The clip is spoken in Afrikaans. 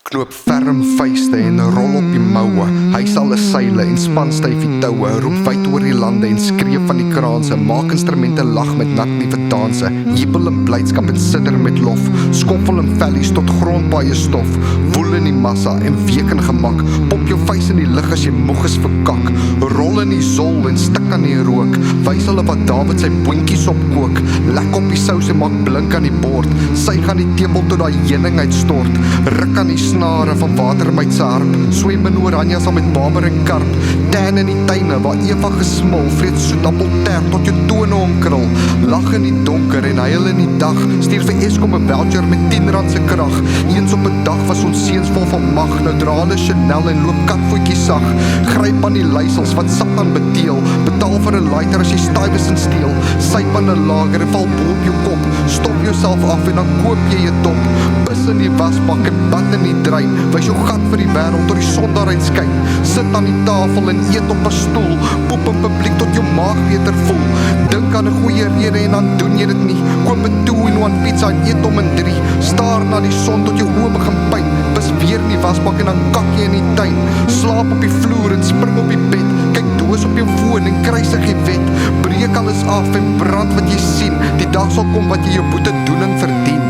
Knoop ferm vuiste en rol op die moue. Hy sal 'n seile en span styf die toue. Roep wyd oor die lande en skree van die kraanse. Maak instrumente lag met nat nuwe danse. Jubel in blydskap en sidder met lof. Skoffel in vellies tot grondpaaie stof. Woel in die massa en week in gemak. Pop jou vuis in die lug as jy moeg is vir kak. Rol in die zol en stik aan die rook. Wys hulle wat Dawid sy boentjies opkook. Lek op die sous en maak blink aan die bord. Suig aan die tepel tot daai heuning uitstort. Ruk aan die snare van watermeid se harp. Swem in oranje saam met baber en karp. Tan in die tuine waar Eva gesmil. Vreet soet appelter tot jou tone omkrul. Lag in die donker en huil in die dag. Stuur vir Eskom 'n voucher met R10 se krag. Eens op 'n dag was ons seuns vol van mag. Nou dra hulle Chanel en loop katvoetjies sag. Gryp aan die luisels wat Satan beteel. Betaal vir 'n lighter as jy Stuyvesant steel. Syp aan 'n lager en val bo op jou kop. Stop jouself af en dan koop jy 'n top. Pis in die wasbak en bad in die drein. Wys jou gat vir die wêreld tot die son daaruit skyn. Sit aan die tafel en eet op 'n stoel. Poep in publiek tot jou maag beter voel. Dink aan 'n goeie rede en dan doen jy dit nie. Koop 'n 2-in-1 pizza en eet hom in 3. Staar na die son tot jou oë begin pyn. Pis weer in die wasbak en dan kak jy in die tuin. Slaap op die vloer en spring op die bed. Kyk doos op jou foon en kruisig die wet. Breek alles af en brand wat jy sien. Die dag sal kom wat jy jou boetedoening verdien.